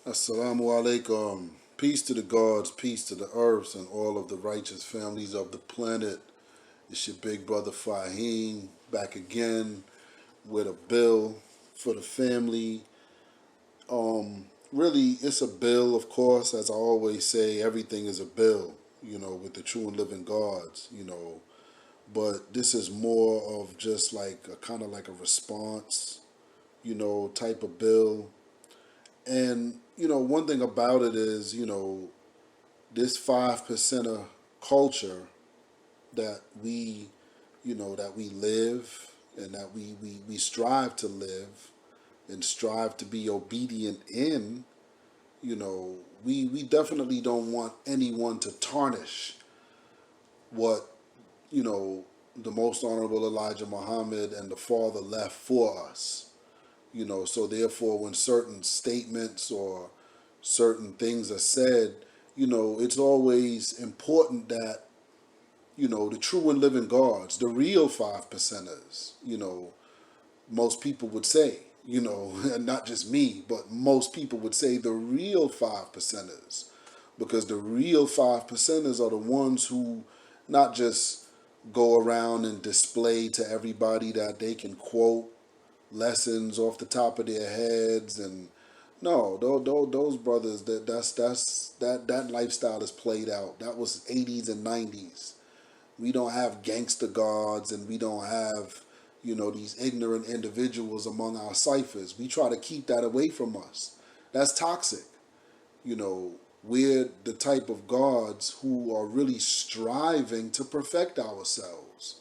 Assalamu alaikum. Peace to the gods, peace to the earths, and all of the righteous families of the planet. It's your big brother Fahiym back again with a bill for the family. Really, it's a bill, of course. As I always say, everything is a bill, with the true and living gods. But this is more of just like a kind of like a response, type of bill. And, one thing about it is, this 5% of culture that we live and that we strive to live and strive to be obedient in, we definitely don't want anyone to tarnish what, the most honorable Elijah Muhammad and the Father left for us. So therefore when certain statements or certain things are said, it's always important that, the true and living gods, the real 5%ers, most people would say, and not just me, but most people would say the real 5%ers, because the real 5%ers are the ones who not just go around and display to everybody that they can quote lessons off the top of their heads. And no, those brothers, that lifestyle is played out. That was 80s and 90s. We don't have gangster gods, and we don't have, these ignorant individuals among our ciphers. We try to keep that away from us. That's toxic. We're the type of gods who are really striving to perfect ourselves.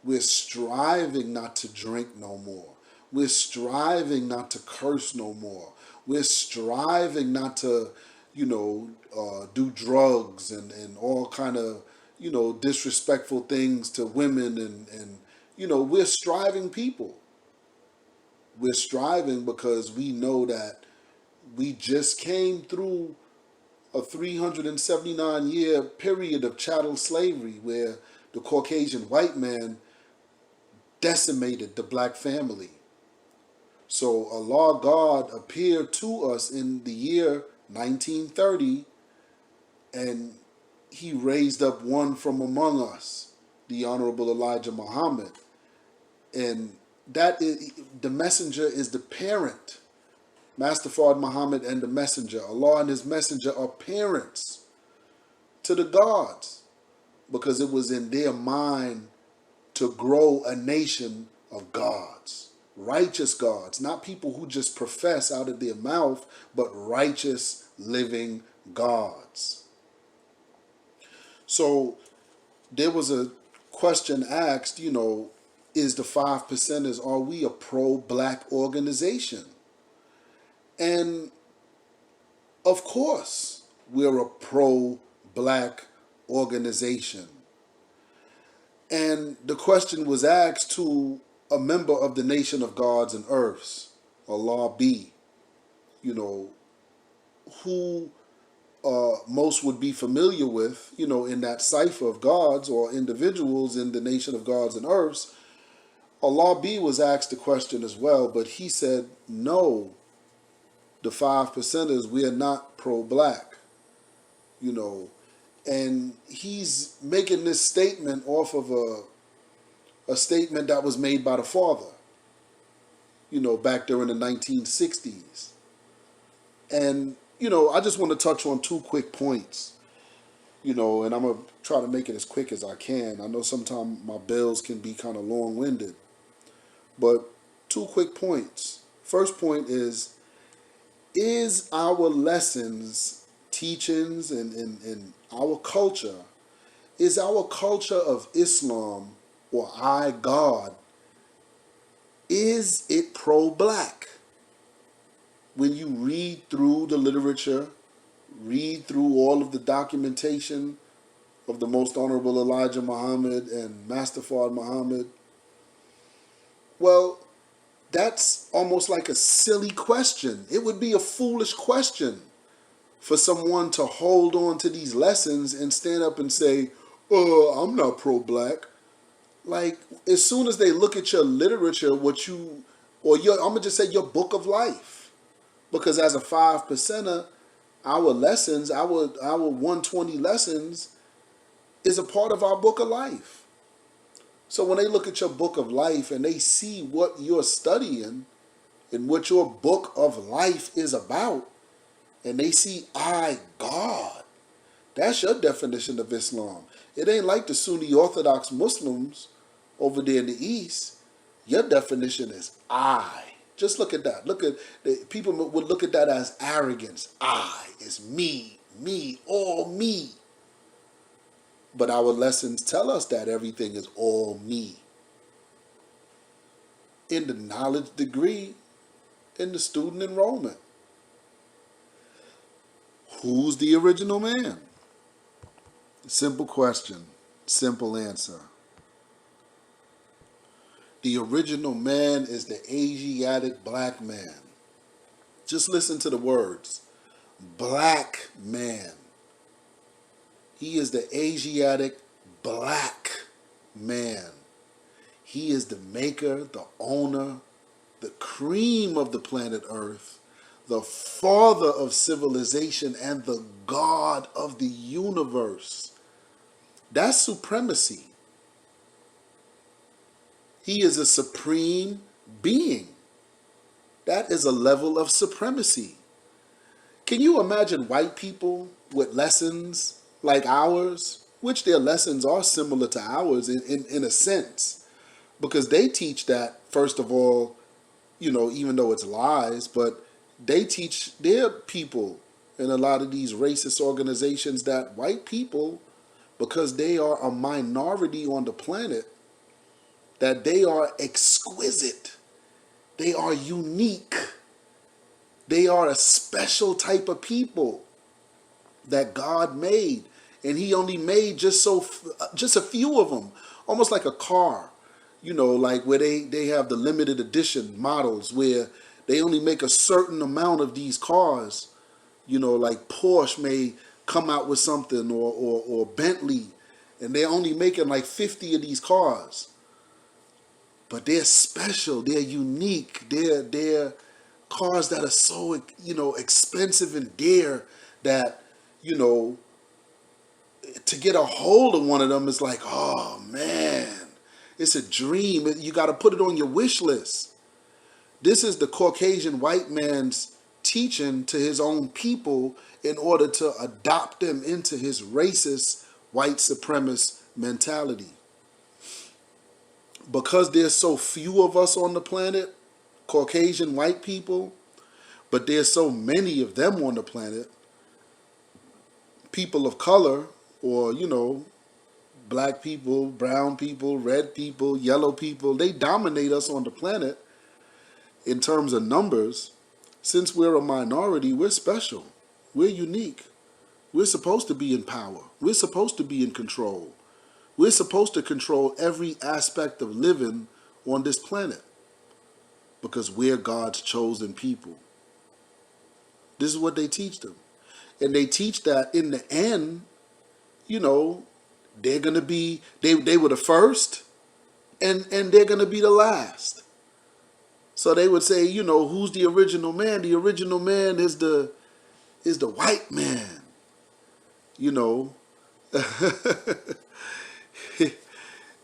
We're striving not to drink no more. We're striving not to curse no more. We're striving not to, do drugs and all kind of, disrespectful things to women. And we're striving people. We're striving because we know that we just came through a 379-year period of chattel slavery where the Caucasian white man decimated the black family. So Allah God appeared to us in the year 1930, and he raised up one from among us, the Honorable Elijah Muhammad. And that is, the messenger is the parent. Master Fard Muhammad and the messenger, Allah and his messenger, are parents to the gods, because it was in their mind to grow a nation of gods, righteous gods, not people who just profess out of their mouth, but righteous living gods. So there was a question asked, is the 5%ers, are we a pro-black organization? And of course, we're a pro-black organization. And the question was asked to a member of the nation of gods and earths, Allah be, who most would be familiar with, in that cipher of gods or individuals in the nation of gods and earths. Allah be was asked the question as well, but he said, no, the 5%ers, we are not pro-black, and he's making this statement off of a statement that was made by the father, back during the 1960s. And, I just want to touch on two quick points, and I'm going to try to make it as quick as I can. I know sometimes my bills can be kind of long-winded, but two quick points. First point is our lessons, teachings, and our culture, is our culture of Islam, or I, God, is it pro-black? When you read through the literature, read through all of the documentation of the Most Honorable Elijah Muhammad and Master Fard Muhammad, well, that's almost like a silly question. It would be a foolish question for someone to hold on to these lessons and stand up and say, I'm not pro-black. Like, as soon as they look at your literature, or I'm going to just say your book of life, Because as a 5%er, our lessons, our 120 lessons is a part of our book of life. So when they look at your book of life and they see what you're studying and what your book of life is about, and they see God, that's your definition of Islam. It ain't like the Sunni Orthodox Muslims over there in the East. Your definition is I. Just look at that. Look at people would look at that as arrogance. I is me, all me. But our lessons tell us that everything is all me. In the knowledge degree, in the student enrollment. Who's the original man? Simple question, simple answer. The original man is the Asiatic black man. Just listen to the words. Black man. He is the Asiatic black man. He is the maker, the owner, the cream of the planet Earth, the father of civilization, and the God of the universe. That's supremacy. He is a supreme being. That is a level of supremacy. Can you imagine white people with lessons like ours, which their lessons are similar to ours in a sense, because they teach that, first of all, even though it's lies, but they teach their people in a lot of these racist organizations that white people, because they are a minority on the planet, that they are exquisite. They are unique. They are a special type of people that God made. And he only made just a few of them. Almost like a car. Like where they have the limited edition models where they only make a certain amount of these cars. Like Porsche may come out with something or Bentley. And they're only making like 50 of these cars. But they're special, they're unique, they're cars that are so, expensive and dear that, to get a hold of one of them is like, oh man, it's a dream. You got to put it on your wish list. This is the Caucasian white man's teaching to his own people in order to adopt them into his racist, white supremacist mentality. Because there's so few of us on the planet, Caucasian white people, but there's so many of them on the planet, people of color, or, black people, brown people, red people, yellow people, they dominate us on the planet in terms of numbers. Since we're a minority, we're special. We're unique. We're supposed to be in power. We're supposed to be in control. We're supposed to control every aspect of living on this planet because we're God's chosen people. This is what they teach them. And they teach that in the end, they're going to be, they were the first and they're going to be the last. So they would say, who's the original man? The original man is the white man,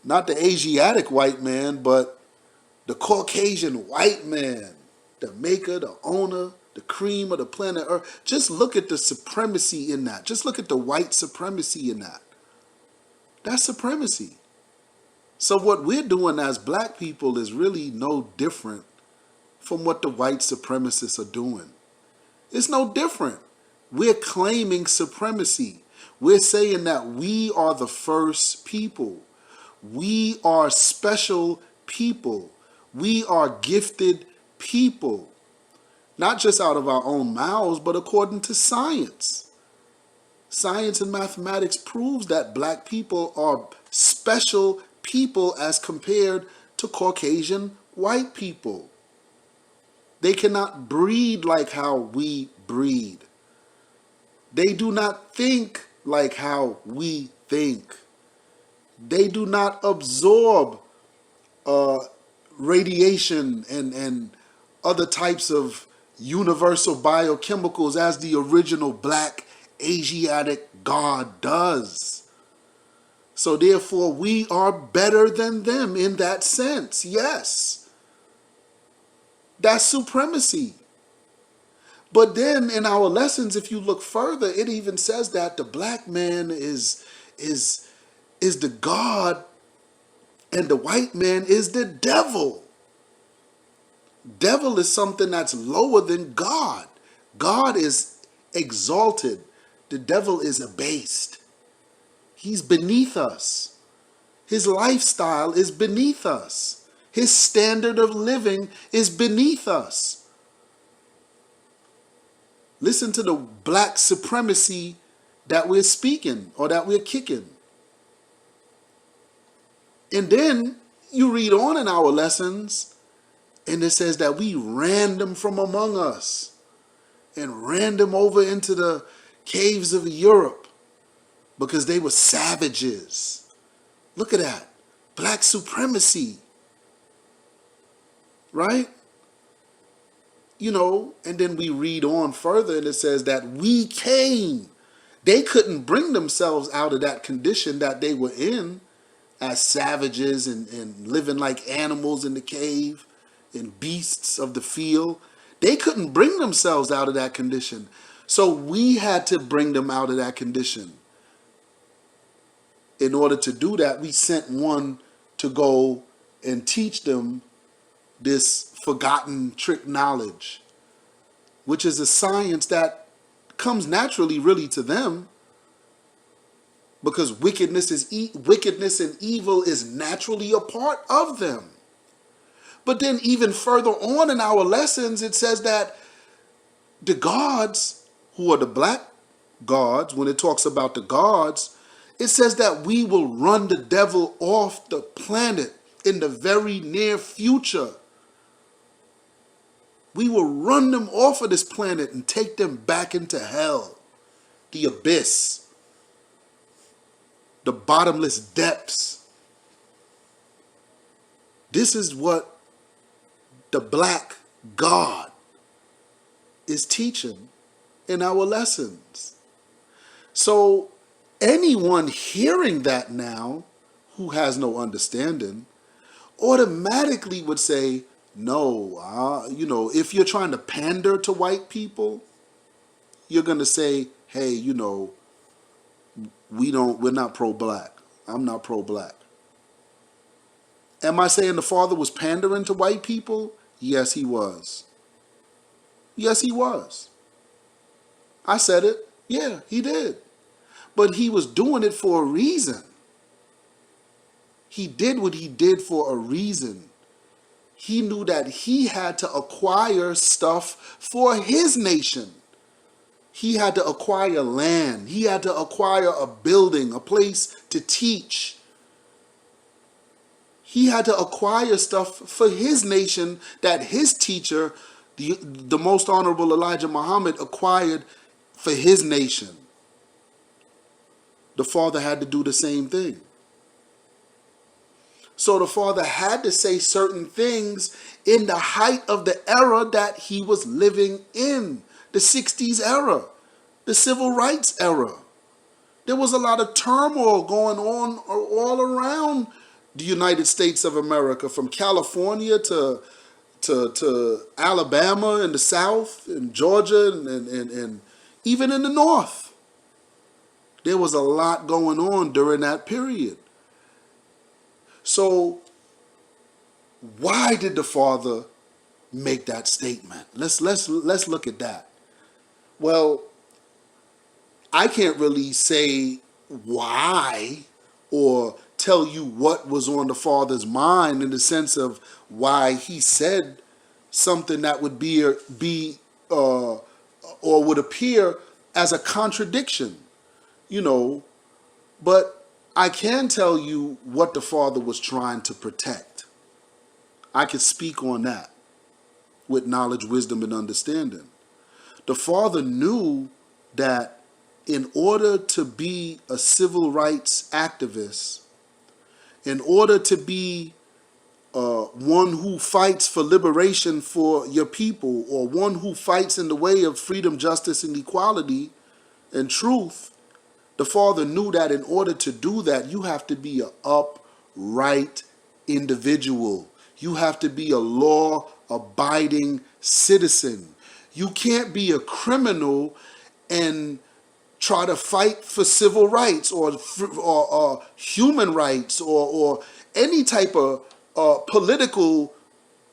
Not the Asiatic white man, but the Caucasian white man, the maker, the owner, the cream of the planet Earth. Just look at the supremacy in that. Just look at the white supremacy in that. That's supremacy. So what we're doing as black people is really no different from what the white supremacists are doing. It's no different. We're claiming supremacy. We're saying that we are the first people. We are special people. We are gifted people. Not just out of our own mouths, but according to science. Science and mathematics proves that black people are special people as compared to Caucasian white people. They cannot breed like how we breed. They do not think like how we think. They do not absorb radiation and other types of universal biochemicals as the original black Asiatic God does. So therefore, we are better than them in that sense. Yes, that's supremacy. But then in our lessons, if you look further, it even says that the black man is is the God and the white man is the devil. Devil is something that's lower than God. God is exalted. The devil is abased. He's beneath us. His lifestyle is beneath us. His standard of living is beneath us. Listen to the black supremacy that we're speaking or that we're kicking. And then you read on in our lessons, and it says that we ran them from among us and ran them over into the caves of Europe because they were savages. Look at that. Black supremacy. Right? You know, and then we read on further and it says that we came. They couldn't bring themselves out of that condition that they were in as savages and living like animals in the cave and beasts of the field. They couldn't bring themselves out of that condition. So we had to bring them out of that condition. In order to do that, we sent one to go and teach them this forgotten trick knowledge, which is a science that comes naturally really to them, because wickedness and evil is naturally a part of them. But then even further on in our lessons, it says that the gods, who are the black gods, when it talks about the gods, it says that we will run the devil off the planet in the very near future. We will run them off of this planet and take them back into hell, the abyss, the bottomless depths. This is what the black God is teaching in our lessons. So anyone hearing that now who has no understanding automatically would say, no, if you're trying to pander to white people, you're going to say, hey, we're not pro-black. I'm not pro-black. Am I saying the Father was pandering to white people? Yes, he was. Yes, he was. I said it. Yeah, he did. But he was doing it for a reason. He did what he did for a reason. He knew that he had to acquire stuff for his nation. He had to acquire land. He had to acquire a building, a place to teach. He had to acquire stuff for his nation that his teacher, the most honorable Elijah Muhammad, acquired for his nation. The Father had to do the same thing. So the Father had to say certain things in the height of the era that he was living in, the 60s era, the civil rights era. There was a lot of turmoil going on all around the United States of America, from California to Alabama in the South, and Georgia, and even in the North. There was a lot going on during that period. So why did the Father make that statement? Let's look at that. Well, I can't really say why or tell you what was on the Father's mind in the sense of why he said something that would be or would appear as a contradiction, but I can tell you what the Father was trying to protect. I can speak on that with knowledge, wisdom, and understanding. The Father knew that in order to be a civil rights activist, in order to be one who fights for liberation for your people, or one who fights in the way of freedom, justice, and equality and truth, the Father knew that in order to do that, you have to be an upright individual. You have to be a law-abiding citizen. You can't be a criminal and try to fight for civil rights or human rights or any type of political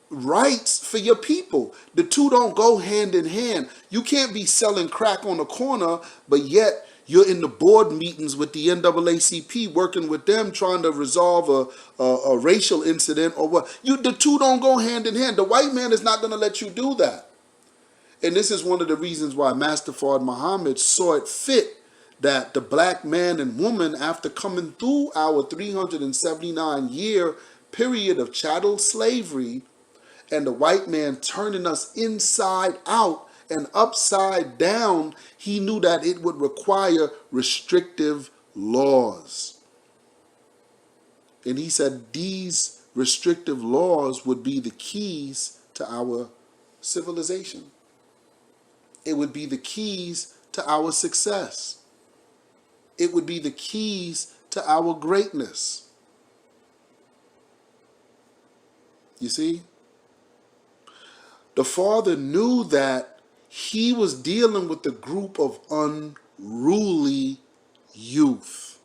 rights for your people. The two don't go hand in hand. You can't be selling crack on the corner, but yet you're in the board meetings with the NAACP, working with them, trying to resolve a racial incident or what. The two don't go hand in hand. The white man is not going to let you do that. And this is one of the reasons why Master Fard Muhammad saw it fit that the black man and woman, after coming through our 379-year period of chattel slavery, and the white man turning us inside out and upside down, he knew that it would require restrictive laws. And he said these restrictive laws would be the keys to our civilization. It would be the keys to our success. It would be the keys to our greatness. You see? The Father knew that he was dealing with a group of unruly youth.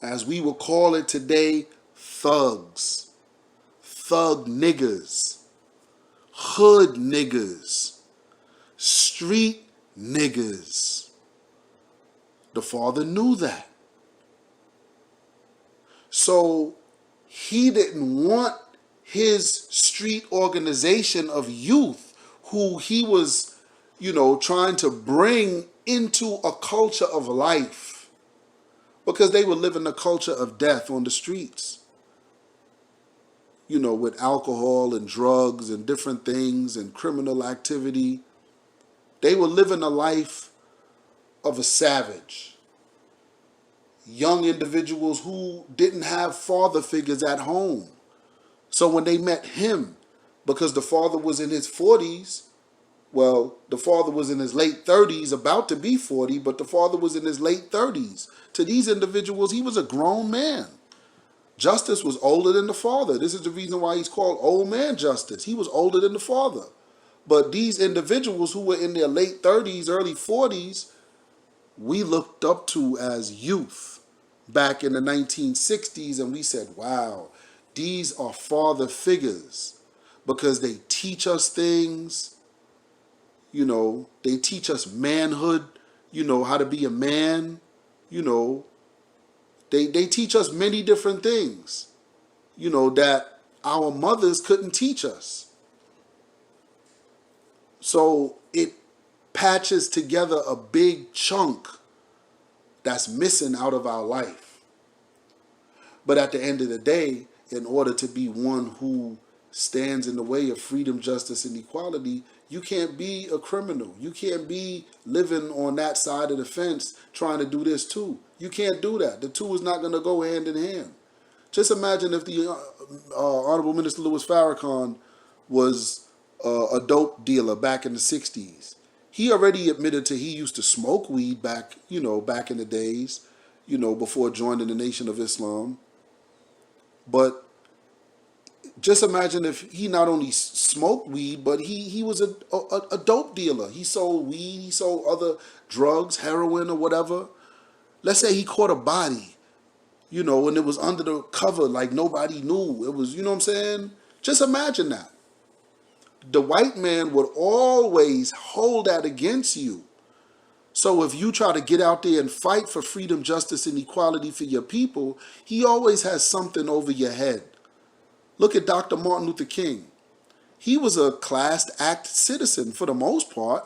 As we will call it today, thugs, thug niggas, hood niggas, street niggas. The Father knew that. So he didn't want his street organization of youth who he was, trying to bring into a culture of life, because they were living a culture of death on the streets, with alcohol and drugs and different things and criminal activity. They were living a life of a savage. Young individuals who didn't have father figures at home. So when they met him, because the father was in his 40s, well, the father was in his late 30s, about to be 40, but the father was in his late 30s. To these individuals, he was a grown man. Justice was older than the father. This is the reason why he's called Old Man Justice. He was older than the father. But these individuals who were in their late 30s, early 40s, we looked up to as youth back in the 1960s, and we said, wow, these are father figures, because they teach us things, they teach us manhood, how to be a man, they teach us many different things, that our mothers couldn't teach us. So it patches together a big chunk that's missing out of our life. But at the end of the day, in order to be one who stands in the way of freedom, justice, and equality, you can't be a criminal. You can't be living on that side of the fence trying to do this too. You can't do that. The two is not going to go hand in hand. Just imagine if the Honorable Minister Louis Farrakhan was a dope dealer back in the 60s. He already admitted he used to smoke weed back in the days, before joining the Nation of Islam. But just imagine if he not only smoked weed, but he was a dope dealer. He sold weed, he sold other drugs, heroin or whatever. Let's say he caught a body, and it was under the cover, like nobody knew. It was, what I'm saying? Just imagine that. The white man would always hold that against you. So if you try to get out there and fight for freedom, justice, and equality for your people, he always has something over your head. Look at Dr. Martin Luther King. He was a class act citizen for the most part.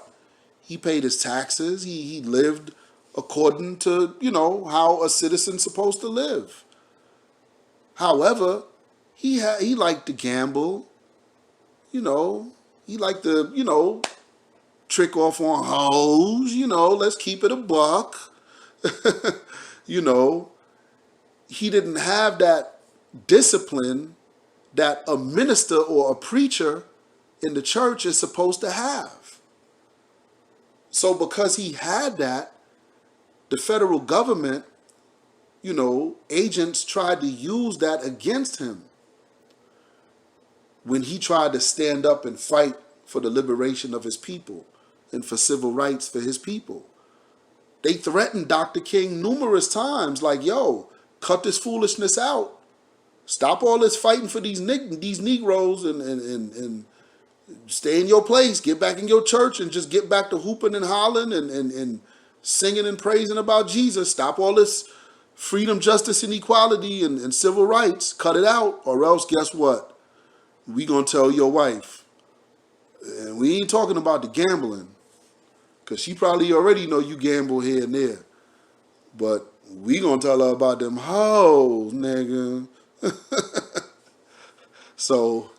He paid his taxes. He lived according to, how a citizen's supposed to live. However, he liked to gamble. He liked to, trick off on hoes, let's keep it a buck. He didn't have that discipline that a minister or a preacher in the church is supposed to have. So because he had that, the federal government, agents tried to use that against him when he tried to stand up and fight for the liberation of his people and for civil rights for his people. They threatened Dr. King numerous times, like, yo, cut this foolishness out. Stop all this fighting for these Negroes and stay in your place. Get back in your church and just get back to hooping and hollering and singing and praising about Jesus. Stop all this freedom, justice, and equality and civil rights. Cut it out, or else guess what? We gonna tell your wife. And we ain't talking about the gambling, because she probably already know you gamble here and there. But we gonna tell her about them hoes, nigga. So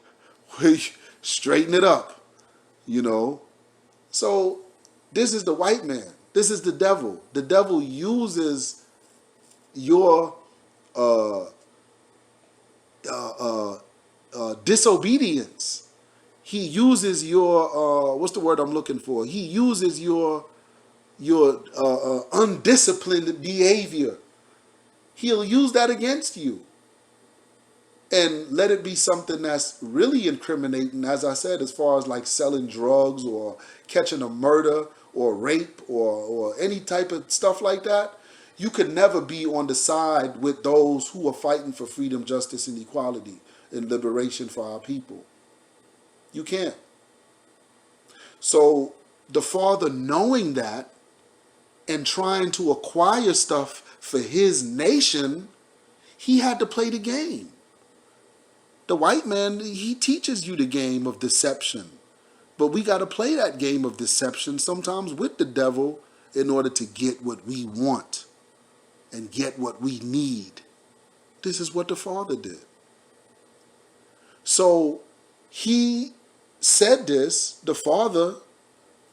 we straighten it up, So this is the white man. This is the devil. The devil uses your disobedience. He uses your what's the word I'm looking for? He uses your undisciplined behavior. He'll use that against you. And let it be something that's really incriminating, as I said, as far as like selling drugs or catching a murder or rape or any type of stuff like that. You could never be on the side with those who are fighting for freedom, justice, and equality and liberation for our people. You can't. So the father, knowing that and trying to acquire stuff for his nation, he had to play the game. The white man, he teaches you the game of deception. But we got to play that game of deception sometimes with the devil in order to get what we want and get what we need. This is what the father did. So he said this, the father,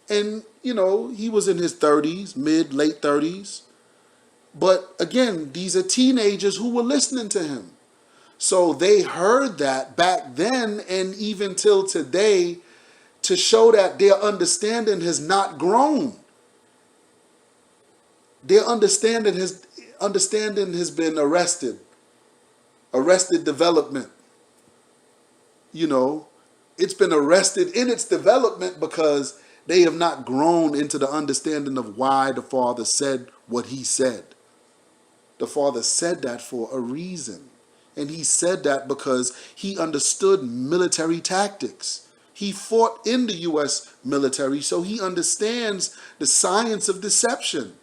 and, he was in his 30s, late 30s. But again, these are teenagers who were listening to him. So they heard that back then and even till today to show that their understanding has not grown. Their understanding has been arrested development. It's been arrested in its development because they have not grown into the understanding of why the father said what he said. The father said that for a reason. And he said that because he understood military tactics. He fought in the U.S. military, so he understands the science of deception.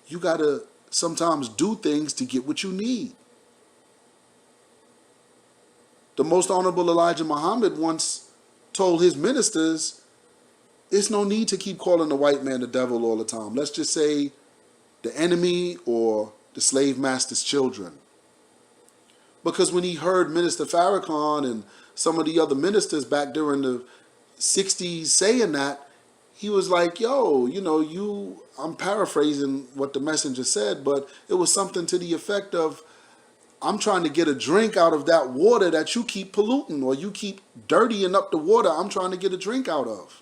You got to sometimes do things to get what you need. The Most Honorable Elijah Muhammad once told his ministers, there's no need to keep calling the white man the devil all the time. Let's just say the enemy or the slave master's children. Because when he heard Minister Farrakhan and some of the other ministers back during the 60s saying that, he was like, yo, I'm paraphrasing what the messenger said, but it was something to the effect of, I'm trying to get a drink out of that water that you keep polluting, or you keep dirtying up the water I'm trying to get a drink out of.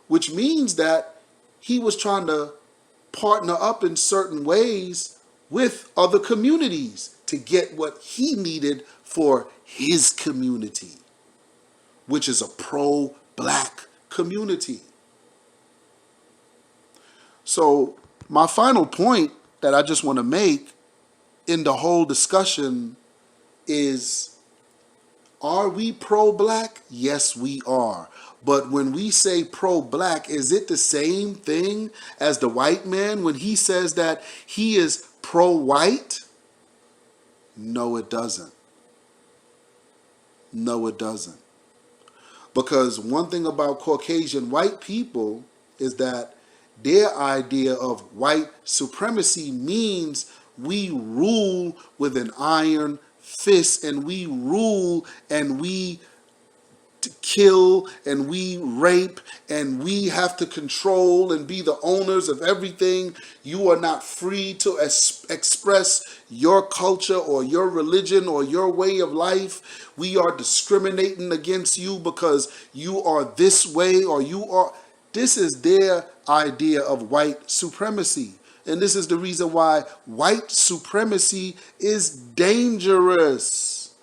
Which means that he was trying to partner up in certain ways with other communities to get what he needed for his community, which is a pro-black community. So my final point that I just want to make in the whole discussion is, are we pro-black? Yes, we are. But when we say pro-black, is it the same thing as the white man when he says that he is pro-white? No, it doesn't. No, it doesn't. Because one thing about Caucasian white people is that their idea of white supremacy means we rule with an iron fist, and we rule and we kill and we rape and we have to control and be the owners of everything. You are not free to express your culture or your religion or your way of life. We are discriminating against you because you are this way or you are. This is their idea of white supremacy. And this is the reason why white supremacy is dangerous.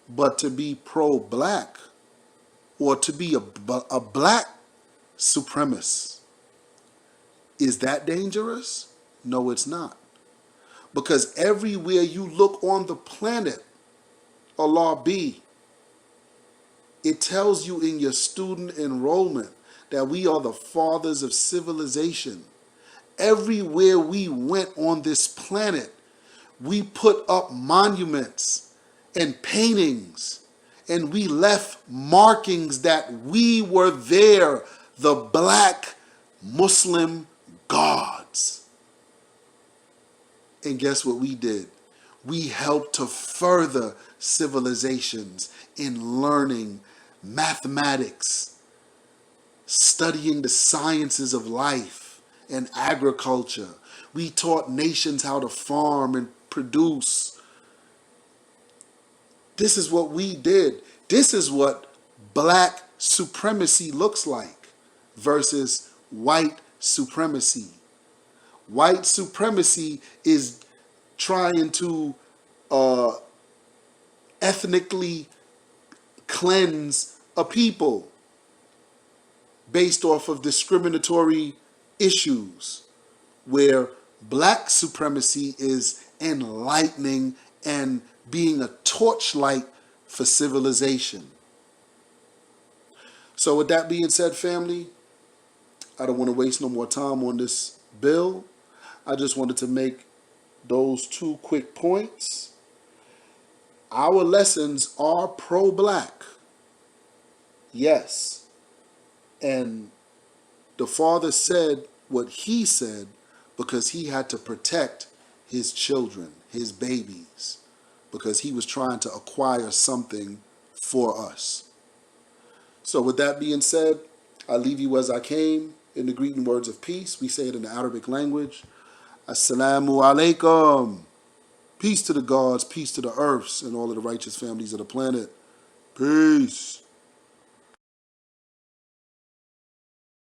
But to be pro-black or to be a black supremacist, is that dangerous? No, it's not. Because everywhere you look on the planet, Allah be, it tells you in your student enrollment that we are the fathers of civilization. Everywhere we went on this planet, we put up monuments and paintings, and we left markings that we were there, the black Muslim gods. And guess what we did? We helped to further civilizations in learning mathematics, studying the sciences of life and agriculture. We taught nations how to farm and produce. This is what we did. This is what black supremacy looks like versus white supremacy. White supremacy is trying to ethnically cleanse a people based off of discriminatory issues, where black supremacy is enlightening and being a torchlight for civilization. So with that being said, family, I don't want to waste no more time on this bill. I just wanted to make those two quick points. Our lessons are pro-black. Yes. And the father said what he said because he had to protect his children, his babies, because he was trying to acquire something for us. So with that being said, I leave you as I came in the greeting words of peace. We say it in the Arabic language. Assalamu alaikum. Peace to the gods, peace to the earths, and all of the righteous families of the planet. Peace.